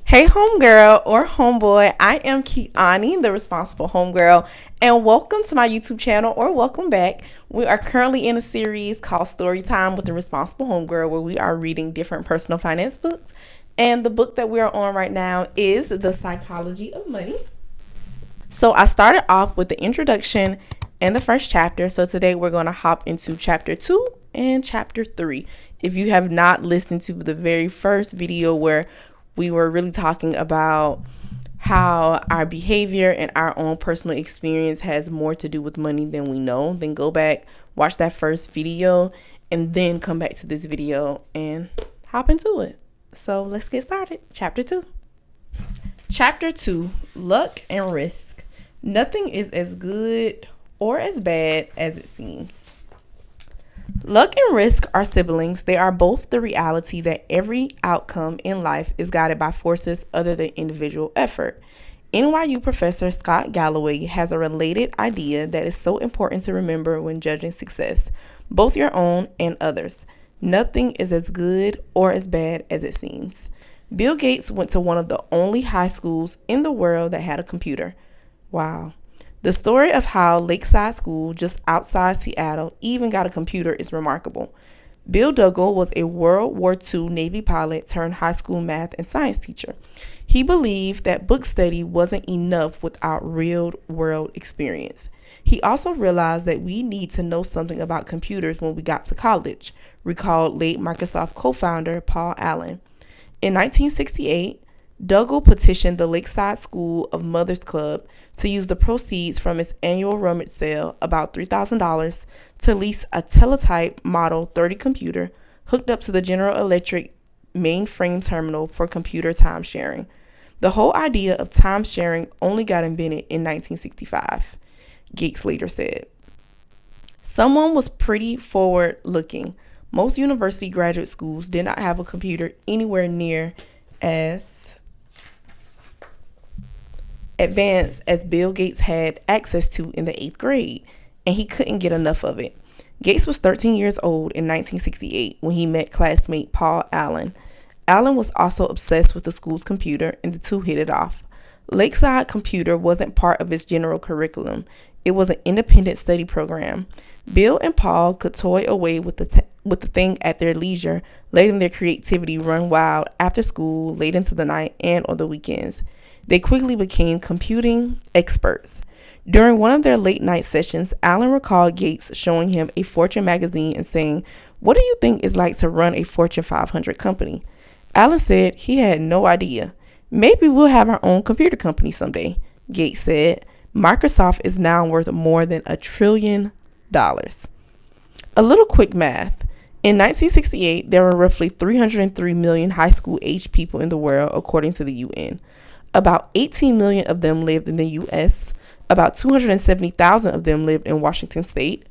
Hey, homegirl or homeboy, I am Kiani, the Responsible Homegirl, and welcome to my YouTube channel or welcome back. We are currently in a series called Storytime with the Responsible Homegirl, where we are reading different personal finance books. And the book that we are on right now is The Psychology of Money. So I started off with the introduction and the first chapter. So today we're going to hop into chapter 2 and chapter 3. If you have not listened to the very first video where we were really talking about how our behavior and our own personal experience has more to do with money than we know, then go back, watch that first video, and then come back to this video and hop into it. So let's get started. Chapter 2. Chapter 2, Luck and Risk. Nothing is as good or as bad as it seems. Luck and risk are siblings. They are both the reality that every outcome in life is guided by forces other than individual effort. NYU professor Scott Galloway has a related idea that is so important to remember when judging success, both your own and others. Nothing is as good or as bad as it seems. Bill Gates went to one of the only high schools in the world that had a computer. Wow. The story of how Lakeside School, just outside Seattle, even got a computer is remarkable. Bill Duggal was a World War II Navy pilot turned high school math and science teacher. He believed that book study wasn't enough without real-world experience. He also realized that we need to know something about computers when we got to college, recalled late Microsoft co-founder Paul Allen. In 1968, Duggal petitioned the Lakeside School of Mothers Club to use the proceeds from its annual rummage sale, about $3,000, to lease a teletype Model 30 computer hooked up to the General Electric mainframe terminal for computer time sharing. The whole idea of time sharing only got invented in 1965, Gates later said. Someone was pretty forward looking. Most university graduate schools did not have a computer anywhere near as advanced as Bill Gates had access to in the 8th grade, and he couldn't get enough of it. Gates was 13 years old in 1968 when he met classmate Paul Allen. Allen was also obsessed with the school's computer, and the two hit it off. Lakeside Computer wasn't part of its general curriculum. It was an independent study program. Bill and Paul could toy away with the thing at their leisure, letting their creativity run wild after school, late into the night, and on the weekends. They quickly became computing experts. During one of their late night sessions, Allen recalled Gates showing him a Fortune magazine and saying, "What do you think it's like to run a Fortune 500 company?" Allen said he had no idea. "Maybe we'll have our own computer company someday," Gates said. "Microsoft is now worth more than $1 trillion. A little quick math. In 1968, there were roughly 303 million high school aged people in the world, according to the UN. About 18 million of them lived in the U.S., about 270,000 of them lived in Washington state,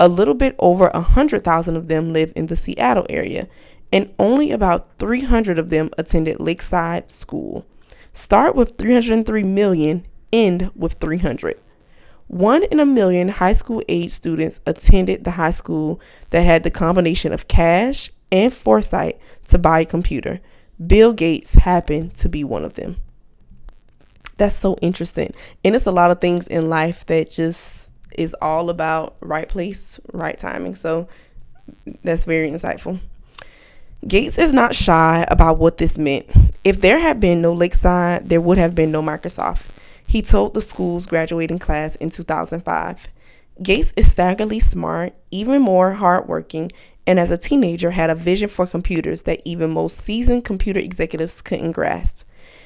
a little bit over 100,000 of them lived in the Seattle area, and only about 300 of them attended Lakeside School. Start with 303 million, end with 300. 1 in a million high school age students attended the high school that had the combination of cash and foresight to buy a computer. Bill Gates happened to be one of them. That's so interesting. And it's a lot of things in life that just is all about right place, right timing. So that's very insightful. Gates is not shy about what this meant. If there had been no Lakeside, there would have been no Microsoft. He told the school's graduating class in 2005. Gates is staggeringly smart, even more hardworking, and as a teenager had a vision for computers that even most seasoned computer executives couldn't grasp.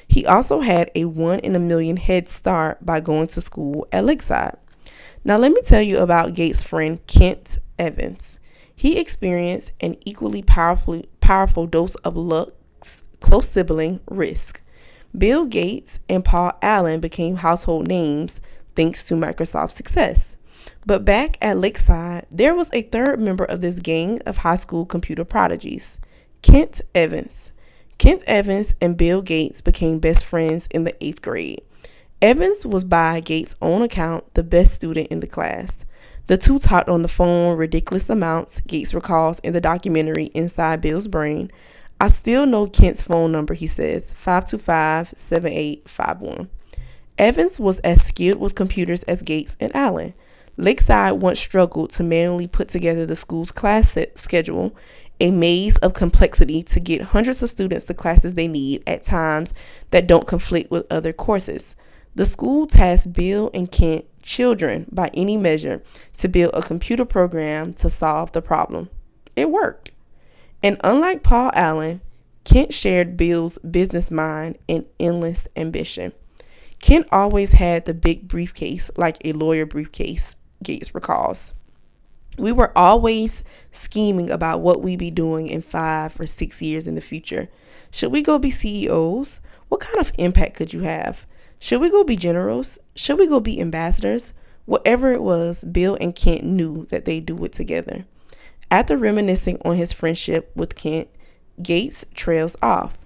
He also had a 1 in a million head start by going to school at Lakeside. Now let me tell you about Gates' friend Kent Evans. He experienced an equally powerful dose of luck's close sibling, risk. Bill Gates and Paul Allen became household names thanks to Microsoft's success. But back at Lakeside, there was a third member of this gang of high school computer prodigies, Kent Evans. Kent Evans and Bill Gates became best friends in the 8th grade. Evans was, by Gates' own account, the best student in the class. The two talked on the phone ridiculous amounts, Gates recalls in the documentary Inside Bill's Brain, I still know Kent's phone number, he says, 525-7851. Evans was as skilled with computers as Gates and Allen. Lakeside once struggled to manually put together the school's class schedule, a maze of complexity to get hundreds of students the classes they need at times that don't conflict with other courses. The school tasked Bill and Kent, children by any measure, to build a computer program to solve the problem. It worked. And unlike Paul Allen, Kent shared Bill's business mind and endless ambition. Kent always had the big briefcase, like a lawyer briefcase, Gates recalls. We were always scheming about what we'd be doing in 5 or 6 years in the future. Should we go be CEOs? What kind of impact could you have? Should we go be generals? Should we go be ambassadors? Whatever it was, Bill and Kent knew that they'd do it together. After reminiscing on his friendship with Kent, Gates trails off.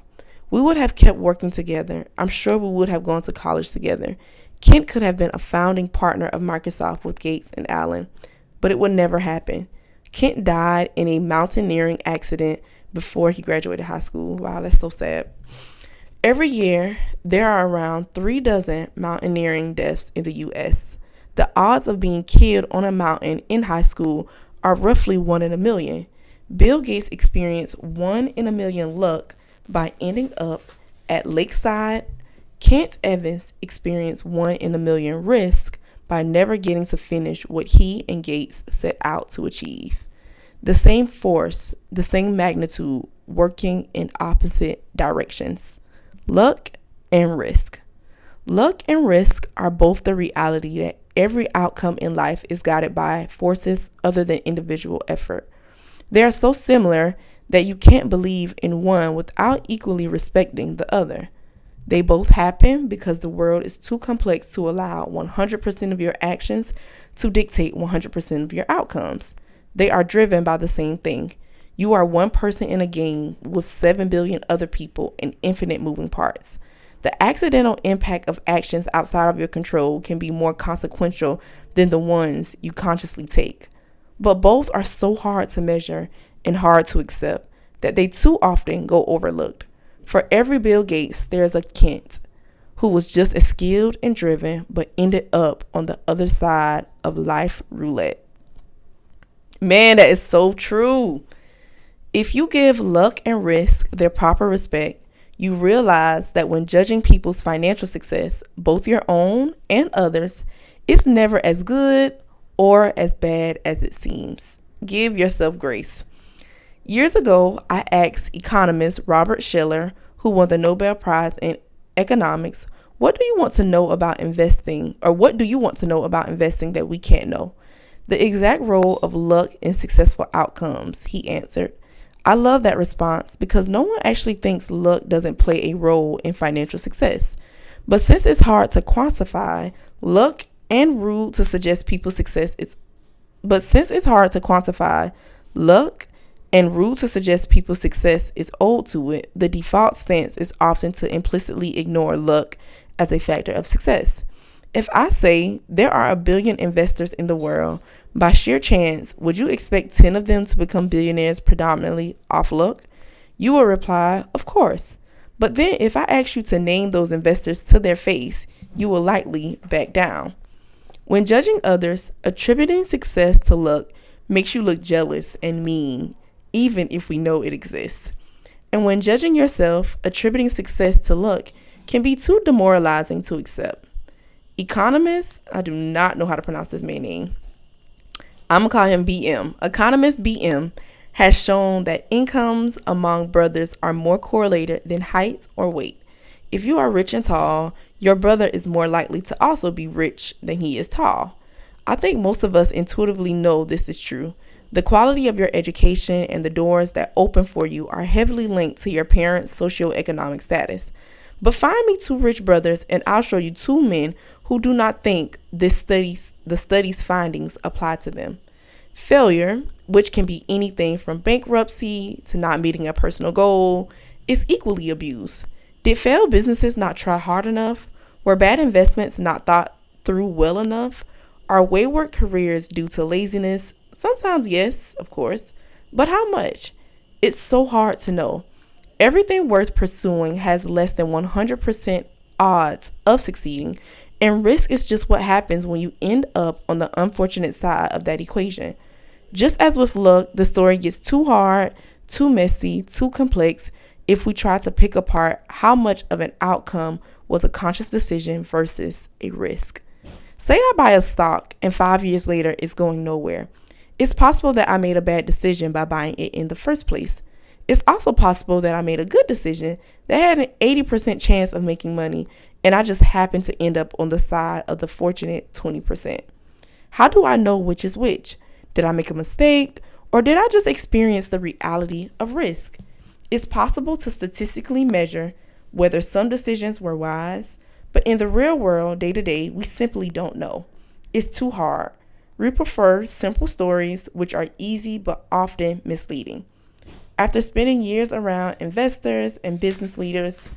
We would have kept working together. I'm sure we would have gone to college together. Kent could have been a founding partner of Microsoft with Gates and Allen, but it would never happen. Kent died in a mountaineering accident before he graduated high school. Wow, that's so sad. Every year, there are around 36 mountaineering deaths in the U.S. The odds of being killed on a mountain in high school are roughly 1 in a million. Bill Gates experienced 1 in a million luck by ending up at Lakeside. Kent Evans experienced 1 in a million risk by never getting to finish what he and Gates set out to achieve. The same force, the same magnitude, working in opposite directions. Luck and risk. Luck and risk are both the reality that every outcome in life is guided by forces other than individual effort. They are so similar that you can't believe in one without equally respecting the other. They both happen because the world is too complex to allow 100% of your actions to dictate 100% of your outcomes. They are driven by the same thing. You are one person in a game with 7 billion other people and infinite moving parts. The accidental impact of actions outside of your control can be more consequential than the ones you consciously take. But both are so hard to measure and hard to accept that they too often go overlooked. For every Bill Gates, there's a Kent who was just as skilled and driven but ended up on the other side of life roulette. Man, that is so true. If you give luck and risk their proper respect, you realize that when judging people's financial success, both your own and others, it's never as good or as bad as it seems. Give yourself grace. Years ago, I asked economist Robert Shiller, who won the Nobel Prize in economics, what do you want to know about investing, or what do you want to know about investing that we can't know? The exact role of luck in successful outcomes, he answered. I love that response because no one actually thinks luck doesn't play a role in financial success. But since it's hard to quantify, luck and rude to suggest people's success is owed to it, the default stance is often to implicitly ignore luck as a factor of success. If I say there are 1 billion investors in the world, by sheer chance, would you expect 10 of them to become billionaires predominantly off luck? You will reply, of course. But then if I ask you to name those investors to their face, you will likely back down. When judging others, attributing success to luck makes you look jealous and mean, even if we know it exists. And when judging yourself, attributing success to luck can be too demoralizing to accept. Economist, I do not know how to pronounce this man's name. I'm going to call him BM. Economist BM has shown that incomes among brothers are more correlated than height or weight. If you are rich and tall, your brother is more likely to also be rich than he is tall. I think most of us intuitively know this is true. The quality of your education and the doors that open for you are heavily linked to your parents' socioeconomic status. But find me 2 rich brothers and I'll show you 2 men who do not think the study's findings apply to them. Failure, which can be anything from bankruptcy to not meeting a personal goal, is equally abused. Did failed businesses not try hard enough? Were bad investments not thought through well enough? Are wayward careers due to laziness? Sometimes yes, of course, but how much? It's so hard to know. Everything worth pursuing has less than 100% odds of succeeding, and risk is just what happens when you end up on the unfortunate side of that equation. Just as with luck, the story gets too hard, too messy, too complex if we try to pick apart how much of an outcome was a conscious decision versus a risk. Say I buy a stock and 5 years later it's going nowhere. It's possible that I made a bad decision by buying it in the first place. It's also possible that I made a good decision that had an 80% chance of making money, and I just happened to end up on the side of the fortunate 20%. How do I know which is which? Did I make a mistake, or did I just experience the reality of risk? It's possible to statistically measure whether some decisions were wise, but in the real world, day to day, we simply don't know. It's too hard. We prefer simple stories, which are easy but often misleading. After spending years around investors and business leaders,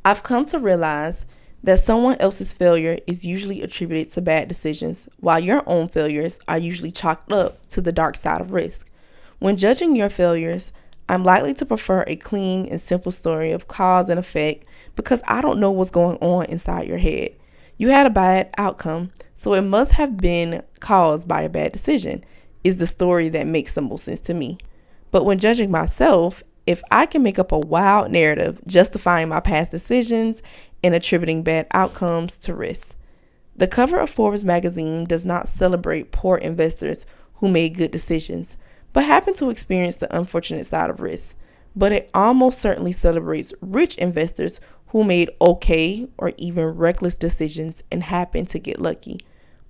I've come to realize that someone else's failure is usually attributed to bad decisions, while your own failures are usually chalked up to the dark side of risk. When judging your failures, I'm likely to prefer a clean and simple story of cause and effect because I don't know what's going on inside your head. You had a bad outcome, so it must have been caused by a bad decision, is the story that makes the most sense to me. But when judging myself, if I can make up a wild narrative justifying my past decisions and attributing bad outcomes to risk. The cover of Forbes magazine does not celebrate poor investors who made good decisions, but happen to experience the unfortunate side of risk. But it almost certainly celebrates rich investors who made okay or even reckless decisions and happened to get lucky.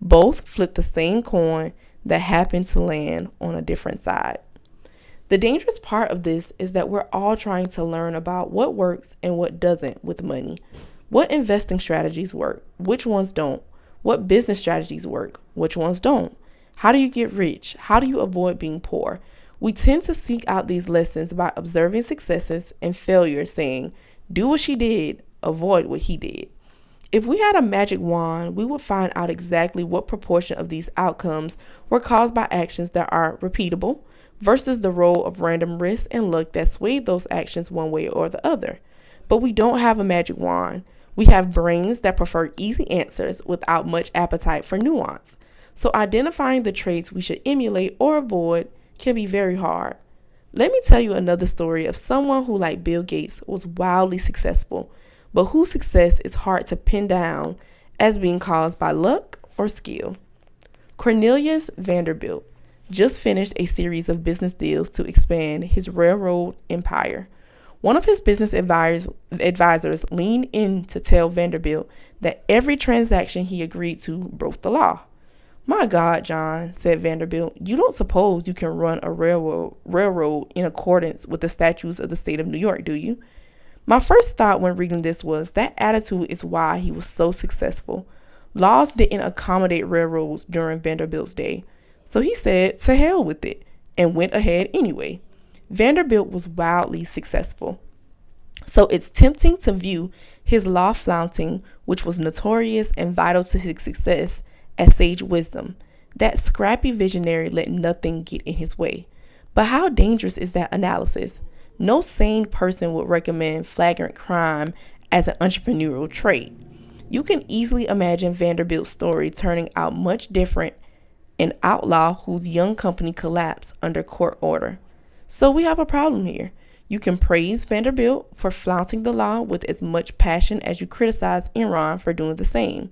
Both flip the same coin that happened to land on a different side. The dangerous part of this is that we're all trying to learn about what works and what doesn't with money. What investing strategies work? Which ones don't? What business strategies work? Which ones don't? How do you get rich? How do you avoid being poor? We tend to seek out these lessons by observing successes and failures, saying, do what she did, avoid what he did. If we had a magic wand, we would find out exactly what proportion of these outcomes were caused by actions that are repeatable versus the role of random risk and luck that swayed those actions one way or the other. But we don't have a magic wand. We have brains that prefer easy answers without much appetite for nuance. So identifying the traits we should emulate or avoid can be very hard. Let me tell you another story of someone who, like Bill Gates, was wildly successful, but whose success is hard to pin down as being caused by luck or skill. Cornelius Vanderbilt just finished a series of business deals to expand his railroad empire. One of his business advisors leaned in to tell Vanderbilt that every transaction he agreed to broke the law. My God, John, said Vanderbilt, you don't suppose you can run a railroad in accordance with the statutes of the state of New York, do you? My first thought when reading this was that attitude is why he was so successful. Laws didn't accommodate railroads during Vanderbilt's day, so he said to hell with it and went ahead anyway. Vanderbilt was wildly successful. So it's tempting to view his law flaunting, which was notorious and vital to his success, as sage wisdom. That scrappy visionary let nothing get in his way. But how dangerous is that analysis? No sane person would recommend flagrant crime as an entrepreneurial trait. You can easily imagine Vanderbilt's story turning out much different, an outlaw whose young company collapsed under court order. So we have a problem here. You can praise Vanderbilt for flaunting the law with as much passion as you criticize Enron for doing the same.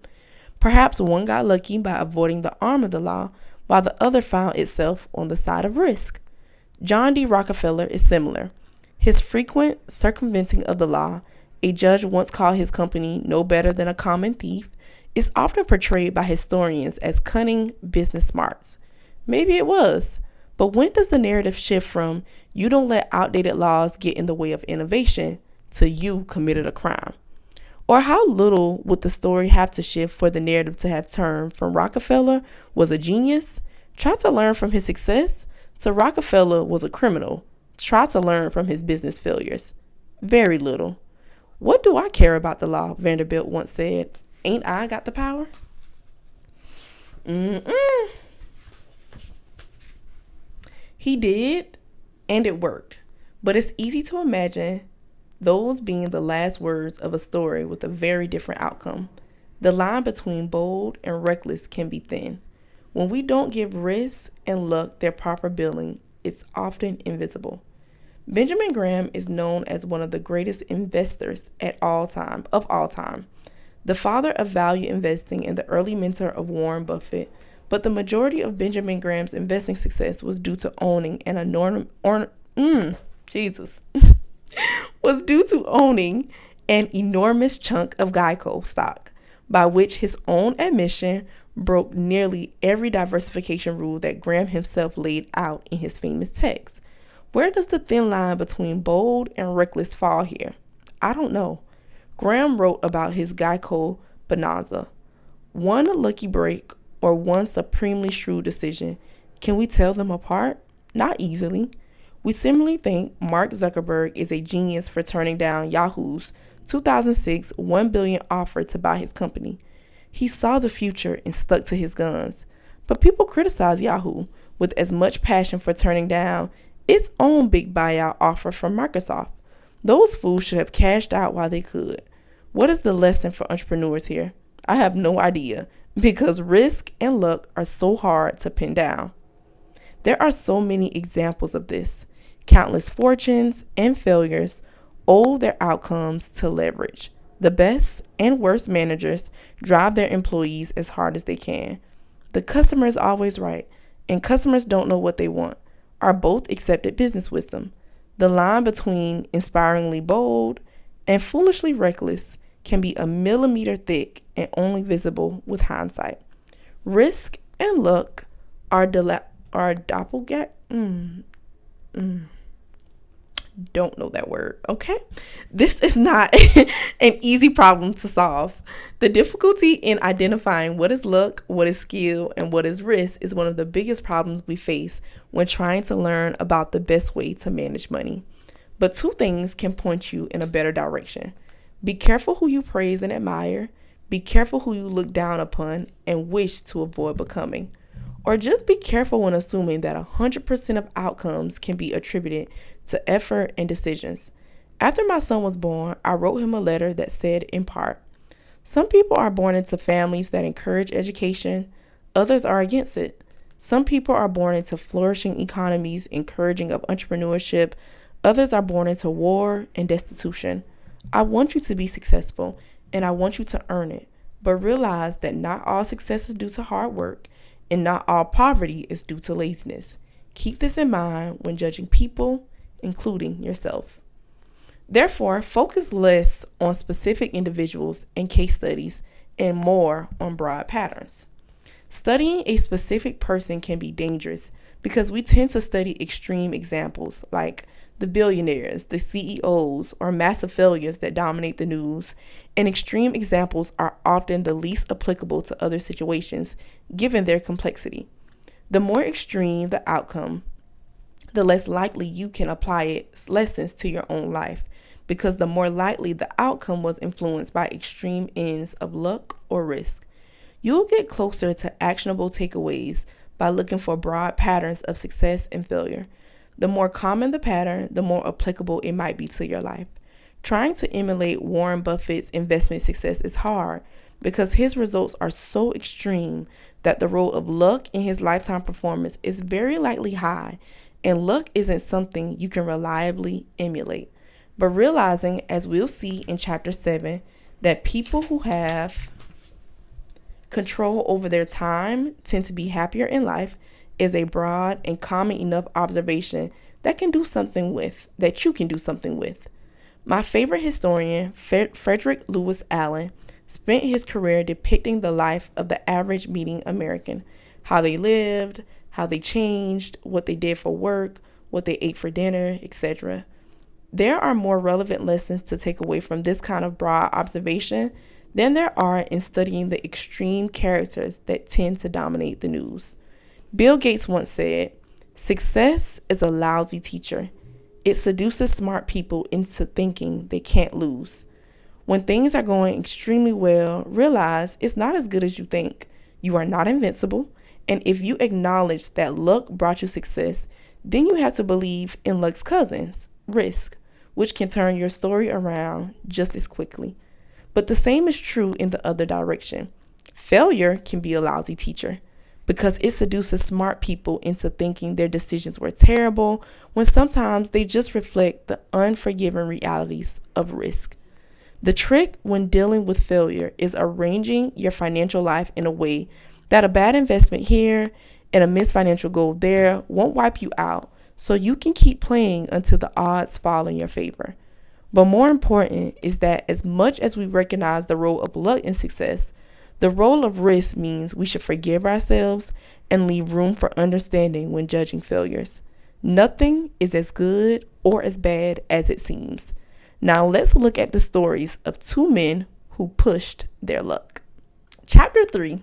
Perhaps one got lucky by avoiding the arm of the law, while the other found itself on the side of risk. John D. Rockefeller is similar. His frequent circumventing of the law, a judge once called his company no better than a common thief, is often portrayed by historians as cunning business smarts. Maybe it was, but when does the narrative shift from you don't let outdated laws get in the way of innovation to you committed a crime? Or how little would the story have to shift for the narrative to have turned from Rockefeller was a genius, try to learn from his success, to Rockefeller was a criminal, try to learn from his business failures? Very little. What do I care about the law? Vanderbilt once said. Ain't I got the power? He did, and it worked. But it's easy to imagine those being the last words of a story with a very different outcome. The line between bold and reckless can be thin. When we don't give risk and luck their proper billing, it's often invisible. Benjamin Graham is known as one of the greatest investors of all time, the father of value investing and the early mentor of Warren Buffett. But the majority of Benjamin Graham's investing success was due to owning an enormous Jesus was due to owning an enormous chunk of Geico stock, by which his own admission broke nearly every diversification rule that Graham himself laid out in his famous text. Where does the thin line between bold and reckless fall here? I don't know. Graham wrote about his Geico bonanza. One lucky break or one supremely shrewd decision. Can we tell them apart? Not easily. We similarly think Mark Zuckerberg is a genius for turning down Yahoo's 2006 $1 billion offer to buy his company. He saw the future and stuck to his guns. But people criticize Yahoo with as much passion for turning down its own big buyout offer from Microsoft. Those fools should have cashed out while they could. What is the lesson for entrepreneurs here? I have no idea, because risk and luck are so hard to pin down. There are so many examples of this. Countless fortunes and failures owe their outcomes to leverage. The best and worst managers drive their employees as hard as they can. The customer is always right, and customers don't know what they want, are both accepted business wisdom. The line between inspiringly bold and foolishly reckless can be a millimeter thick and only visible with hindsight. Risk and luck are doppelganger. Don't know that word, okay? This is not an easy problem to solve. The difficulty in identifying what is luck, what is skill, and what is risk is one of the biggest problems we face when trying to learn about the best way to manage money. But two things can point you in a better direction. Be careful who you praise and admire. Be careful who you look down upon and wish to avoid becoming. Or just be careful when assuming that 100% of outcomes can be attributed to effort and decisions. After my son was born, I wrote him a letter that said, in part, some people are born into families that encourage education, others are against it. Some people are born into flourishing economies, encouraging of entrepreneurship, others are born into war and destitution. I want you to be successful, and I want you to earn it, but realize that not all success is due to hard work, and not all poverty is due to laziness. Keep this in mind when judging people, including yourself. Therefore, focus less on specific individuals and case studies and more on broad patterns. Studying a specific person can be dangerous because we tend to study extreme examples like the billionaires, the CEOs, or massive failures that dominate the news, and extreme examples are often the least applicable to other situations given their complexity. The more extreme the outcome, the less likely you can apply its lessons to your own life, because the more likely the outcome was influenced by extreme ends of luck or risk. You'll get closer to actionable takeaways by looking for broad patterns of success and failure. The more common the pattern, the more applicable it might be to your life. Trying to emulate Warren Buffett's investment success is hard because his results are so extreme that the role of luck in his lifetime performance is very likely high, and luck isn't something you can reliably emulate. But realizing, as we'll see in Chapter 7, that people who have control over their time tend to be happier in life is a broad and common enough observation that you can do something with. My favorite historian, Frederick Lewis Allen, spent his career depicting the life of the average meeting American, how they lived, how they changed, what they did for work, what they ate for dinner, etc. There are more relevant lessons to take away from this kind of broad observation than there are in studying the extreme characters that tend to dominate the news. Bill Gates once said, "Success is a lousy teacher. It seduces smart people into thinking they can't lose. When things are going extremely well, realize it's not as good as you think. You are not invincible, and if you acknowledge that luck brought you success, then you have to believe in luck's cousins, risk, which can turn your story around just as quickly. But the same is true in the other direction. Failure can be a lousy teacher because it seduces smart people into thinking their decisions were terrible when sometimes they just reflect the unforgiving realities of risk. The trick when dealing with failure is arranging your financial life in a way that a bad investment here and a missed financial goal there won't wipe you out, so you can keep playing until the odds fall in your favor. But more important is that as much as we recognize the role of luck in success, the role of risk means we should forgive ourselves and leave room for understanding when judging failures. Nothing is as good or as bad as it seems. Now let's look at the stories of two men who pushed their luck. Chapter 3,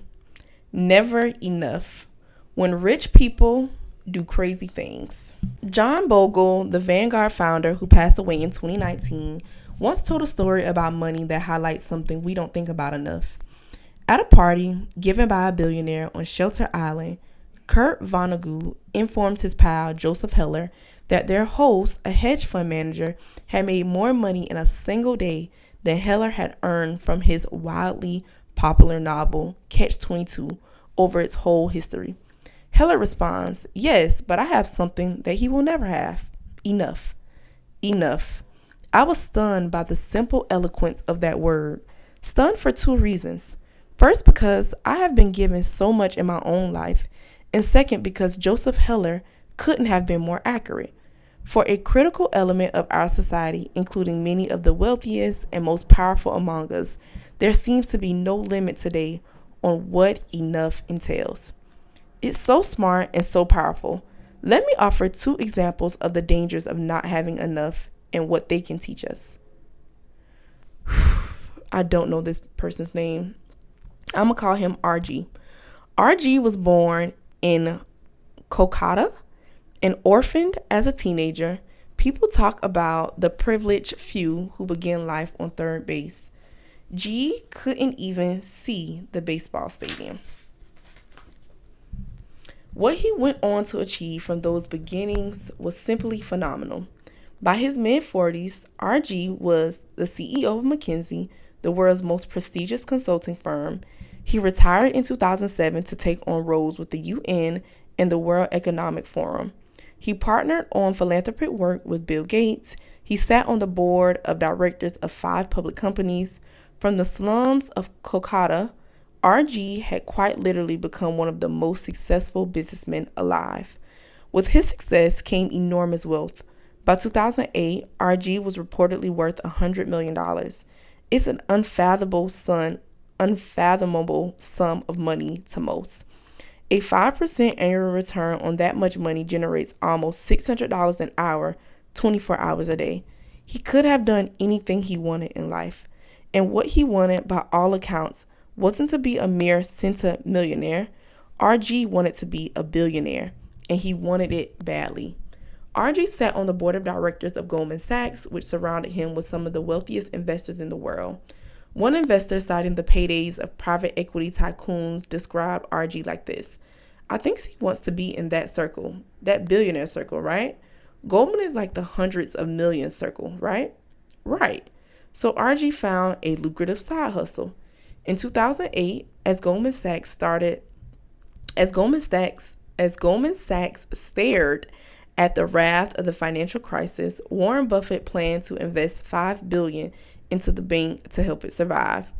Never Enough. When rich people do crazy things. John Bogle, the Vanguard founder who passed away in 2019, once told a story about money that highlights something we don't think about enough. At a party given by a billionaire on Shelter Island, Kurt Vonnegut informs his pal Joseph Heller that their host, a hedge fund manager, had made more money in a single day than Heller had earned from his wildly popular novel, Catch-22, over its whole history. Heller responds, "Yes, but I have something that he will never have. Enough." Enough. I was stunned by the simple eloquence of that word. Stunned for two reasons. First, because I have been given so much in my own life, and second, because Joseph Heller couldn't have been more accurate. For a critical element of our society, including many of the wealthiest and most powerful among us, there seems to be no limit today on what enough entails. It's so smart and so powerful. Let me offer two examples of the dangers of not having enough and what they can teach us. I don't know this person's name. I'm going to call him RG. RG was born in Kolkata and orphaned as a teenager. People talk about the privileged few who begin life on third base. G couldn't even see the baseball stadium. What he went on to achieve from those beginnings was simply phenomenal. By his mid-40s, RG was the CEO of McKinsey, the world's most prestigious consulting firm. He retired in 2007 to take on roles with the UN and the World Economic Forum. He partnered on philanthropic work with Bill Gates. He sat on the board of directors of 5 public companies. From the slums of Kolkata, RG had quite literally become one of the most successful businessmen alive. With his success came enormous wealth. By 2008, RG was reportedly worth $100 million. It's an unfathomable sum of money to most. A 5% annual return on that much money generates almost $600 an hour, 24 hours a day. He could have done anything he wanted in life. And what he wanted, by all accounts, wasn't to be a mere centimillionaire. RG wanted to be a billionaire, and he wanted it badly. RG sat on the board of directors of Goldman Sachs, which surrounded him with some of the wealthiest investors in the world. One investor, citing the paydays of private equity tycoons, described RG like this: "I think he wants to be in that circle, that billionaire circle, right? Goldman is like the hundreds of millions circle, right? Right." So RG found a lucrative side hustle. In 2008, as Goldman Sachs stared at the wrath of the financial crisis, Warren Buffett planned to invest $5 billion into the bank to help it survive.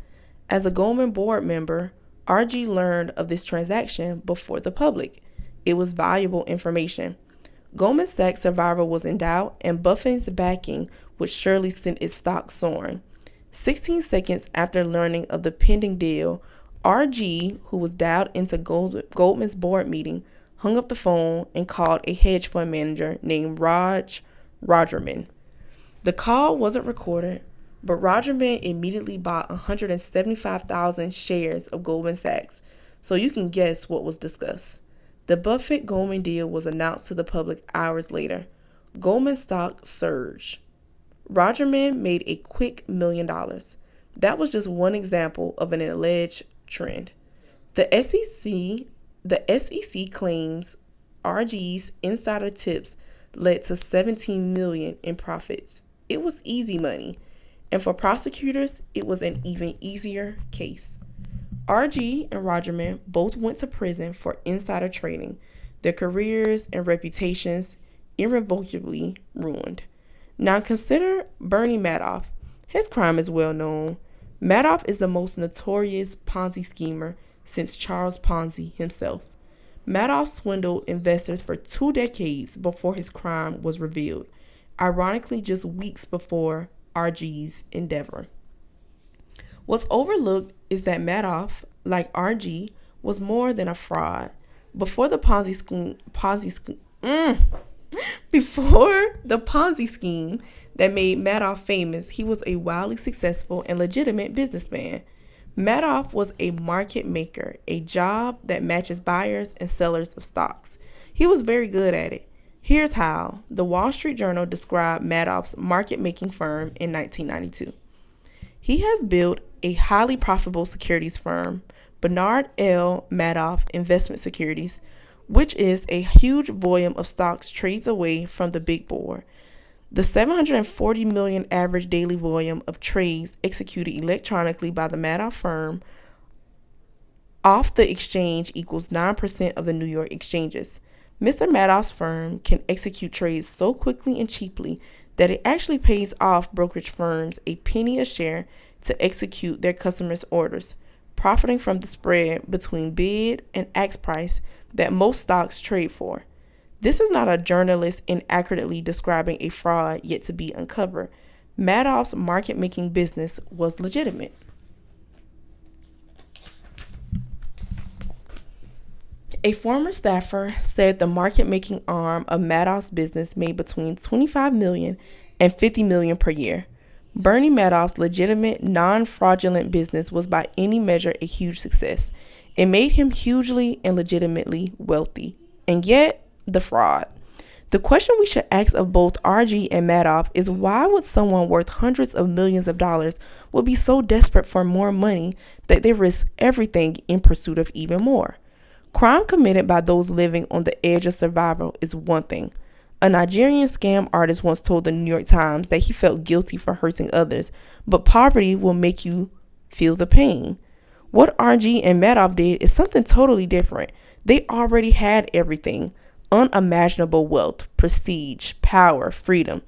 As a Goldman board member, RG learned of this transaction before the public. It was valuable information. Goldman Sachs' survival was in doubt, and Buffett's backing would surely send its stock soaring. 16 seconds after learning of the pending deal, RG, who was dialed into Goldman's board meeting, hung up the phone and called a hedge fund manager named Rogerman. The call wasn't recorded, but Rogerman immediately bought 175,000 shares of Goldman Sachs, so you can guess what was discussed. The Buffett-Goldman deal was announced to the public hours later. Goldman stock surged. Rogerman made a quick $1 million. That was just one example of an alleged trend. The SEC claims RG's insider tips led to 17 million in profits. It was easy money. And for prosecutors, it was an even easier case. RG and Rogerman both went to prison for insider trading. Their careers and reputations irrevocably ruined. Now consider Bernie Madoff. His crime is well known. Madoff is the most notorious Ponzi schemer since Charles Ponzi himself. Madoff swindled investors for 2 decades before his crime was revealed, ironically just weeks before RG's endeavor. What's overlooked is that Madoff, like RG, was more than a fraud. Before the Ponzi scheme that made Madoff famous, he was a wildly successful and legitimate businessman. Madoff was a market maker, a job that matches buyers and sellers of stocks. He was very good at it. Here's how. The Wall Street Journal described Madoff's market-making firm in 1992. He has built a highly profitable securities firm, Bernard L. Madoff Investment Securities, which is a huge volume of stocks trades away from the big board. The 740 million average daily volume of trades executed electronically by the Madoff firm off the exchange equals 9% of the New York exchanges. Mr. Madoff's firm can execute trades so quickly and cheaply that it actually pays off brokerage firms a penny a share to execute their customers' orders, profiting from the spread between bid and ask price that most stocks trade for. This is not a journalist inaccurately describing a fraud yet to be uncovered. Madoff's market-making business was legitimate. A former staffer said the market-making arm of Madoff's business made between $25 million and $50 million per year. Bernie Madoff's legitimate, non-fraudulent business was by any measure a huge success. It made him hugely and legitimately wealthy. And yet, the fraud. The question we should ask of both RG and Madoff is why would someone worth hundreds of millions of dollars would be so desperate for more money that they risk everything in pursuit of even more? Crime committed by those living on the edge of survival is one thing. A Nigerian scam artist once told the New York Times that he felt guilty for hurting others, but poverty will make you feel the pain. What RG and Madoff did is something totally different. They already had everything. Unimaginable wealth, prestige, power, freedom,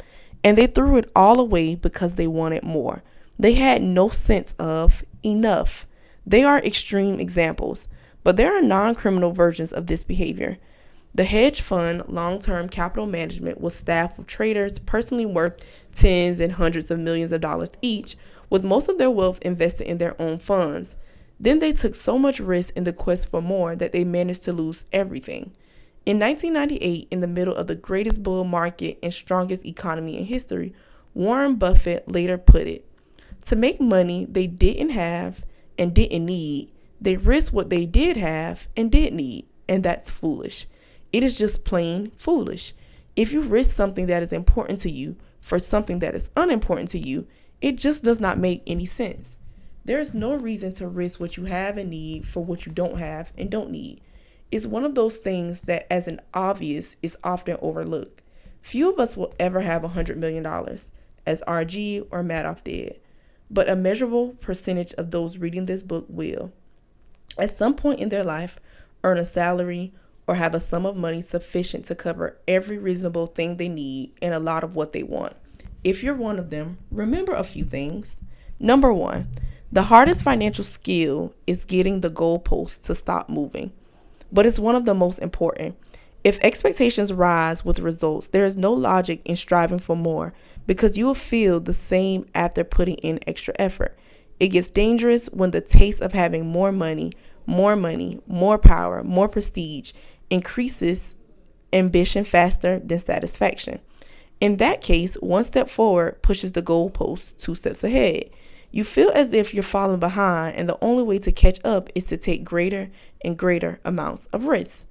and they threw it all away because they wanted more. They had no sense of enough. They are extreme examples, but there are non-criminal versions of this behavior. The hedge fund long-term capital management was staffed with traders personally worth tens and hundreds of millions of dollars each, with most of their wealth invested in their own funds. Then they took so much risk in the quest for more that they managed to lose everything. In 1998, in the middle of the greatest bull market and strongest economy in history, Warren Buffett later put it, to make money they didn't have and didn't need, they risked what they did have and did need, and that's foolish. It is just plain foolish. If you risk something that is important to you for something that is unimportant to you, it just does not make any sense. There is no reason to risk what you have and need for what you don't have and don't need. It's one of those things that, as an obvious, is often overlooked. Few of us will ever have $100 million, as RG or Madoff did, but a measurable percentage of those reading this book will, at some point in their life, earn a salary or have a sum of money sufficient to cover every reasonable thing they need and a lot of what they want. If you're one of them, remember a few things. Number 1, the hardest financial skill is getting the goalposts to stop moving. But it's one of the most important. If expectations rise with results, there is no logic in striving for more because you will feel the same after putting in extra effort. It gets dangerous when the taste of having more money, more power, more prestige increases ambition faster than satisfaction. In that case, one step forward pushes the goalpost 2 steps ahead. You feel as if you're falling behind, and the only way to catch up is to take greater and greater amounts of risk.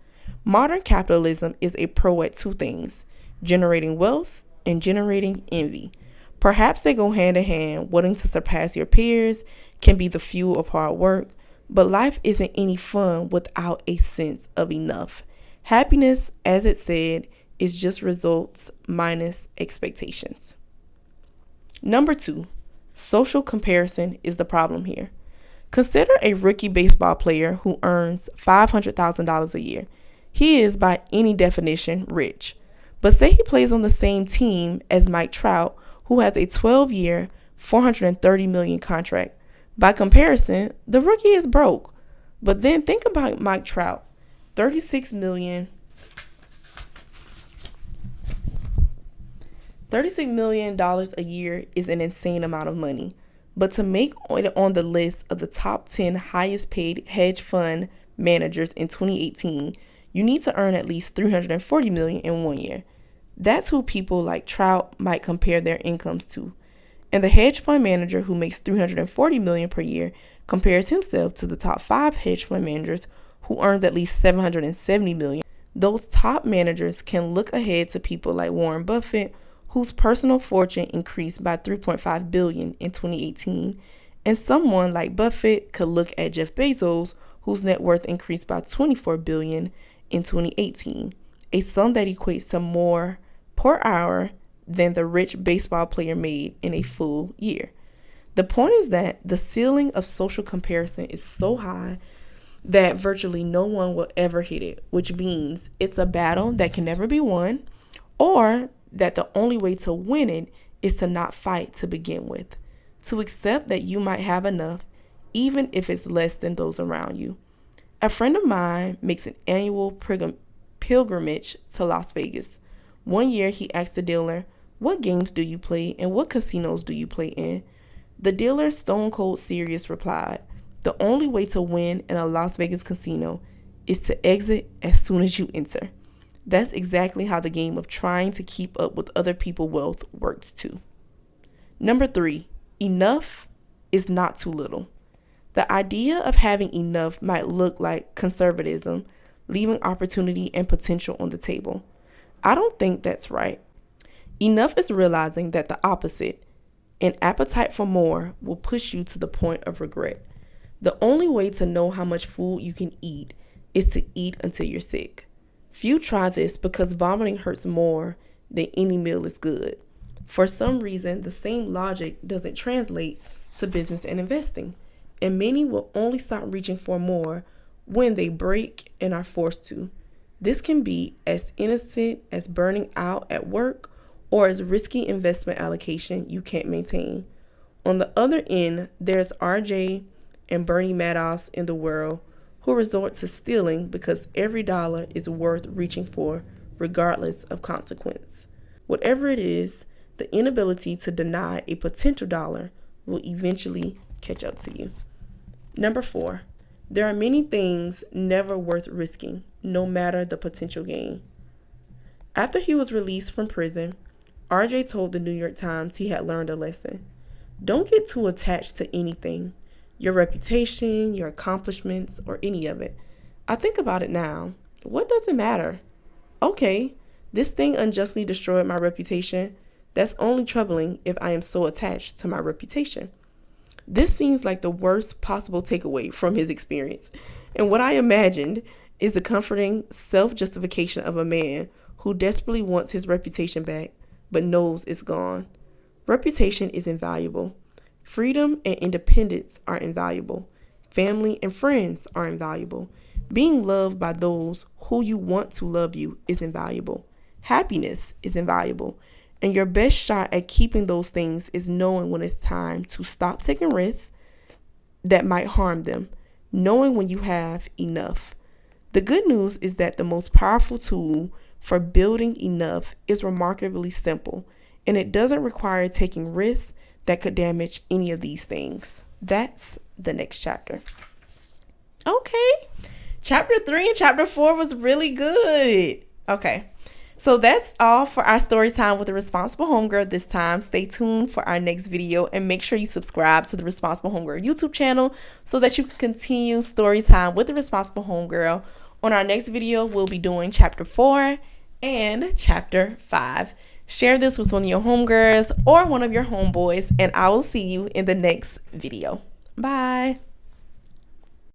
Modern capitalism is a pro at 2 things, generating wealth and generating envy. Perhaps they go hand in hand. Wanting to surpass your peers can be the fuel of hard work, but life isn't any fun without a sense of enough. Happiness, as it said, is just results minus expectations. Number 2, social comparison is the problem here. Consider a rookie baseball player who earns $500,000 a year. He is, by any definition, rich. But say he plays on the same team as Mike Trout, who has a 12-year, $430 million contract. By comparison, the rookie is broke. But then think about Mike Trout. $36 million a year is an insane amount of money. But to make it on the list of the top 10 highest paid hedge fund managers in 2018, you need to earn at least $340 million in 1 year. That's who people like Trout might compare their incomes to. And the hedge fund manager who makes $340 million per year compares himself to the top 5 hedge fund managers who earns at least $770 million. Those top managers can look ahead to people like Warren Buffett, whose personal fortune increased by $3.5 billion in 2018, and someone like Buffett could look at Jeff Bezos, whose net worth increased by $24 billion in 2018, a sum that equates to more per hour than the rich baseball player made in a full year. The point is that the ceiling of social comparison is so high that virtually no one will ever hit it, which means it's a battle that can never be won, or that the only way to win it is to not fight to begin with, to accept that you might have enough, even if it's less than those around you. A friend of mine makes an annual pilgrimage to Las Vegas. One year he asked the dealer, "What games do you play and what casinos do you play in?" The dealer, stone cold serious, replied, "The only way to win in a Las Vegas casino is to exit as soon as you enter." That's exactly how the game of trying to keep up with other people's wealth works too. Number 3, enough is not too little. The idea of having enough might look like conservatism, leaving opportunity and potential on the table. I don't think that's right. Enough is realizing that the opposite, an appetite for more, will push you to the point of regret. The only way to know how much food you can eat is to eat until you're sick. Few try this because vomiting hurts more than any meal is good. For some reason, the same logic doesn't translate to business and investing, and many will only stop reaching for more when they break and are forced to. This can be as innocent as burning out at work or as risky investment allocation you can't maintain. On the other end, there's RJ and Bernie Madoffs in the world who resort to stealing because every dollar is worth reaching for regardless of consequence. Whatever it is, the inability to deny a potential dollar will eventually catch up to you. Number 4, there are many things never worth risking, no matter the potential gain. After he was released from prison, RJ told the New York Times he had learned a lesson. Don't get too attached to anything, your reputation, your accomplishments, or any of it. I think about it now. What does it matter? Okay, this thing unjustly destroyed my reputation. That's only troubling if I am so attached to my reputation. This seems like the worst possible takeaway from his experience. And what I imagined is the comforting self-justification of a man who desperately wants his reputation back, but knows it's gone. Reputation is invaluable. Freedom and independence are invaluable. Family and friends are invaluable. Being loved by those who you want to love you is invaluable. Happiness is invaluable. And your best shot at keeping those things is knowing when it's time to stop taking risks that might harm them, knowing when you have enough. The good news is that the most powerful tool for building enough is remarkably simple, and it doesn't require taking risks that could damage any of these things. That's the next chapter. Okay, chapter 3 and chapter 4 was really good. Okay. So that's all for our story time with the Responsible Homegirl this time. Stay tuned for our next video and make sure you subscribe to the Responsible Homegirl YouTube channel so that you can continue story time with the Responsible Homegirl. On our next video, we'll be doing chapter 4 and chapter 5. Share this with one of your homegirls or one of your homeboys, and I will see you in the next video. Bye.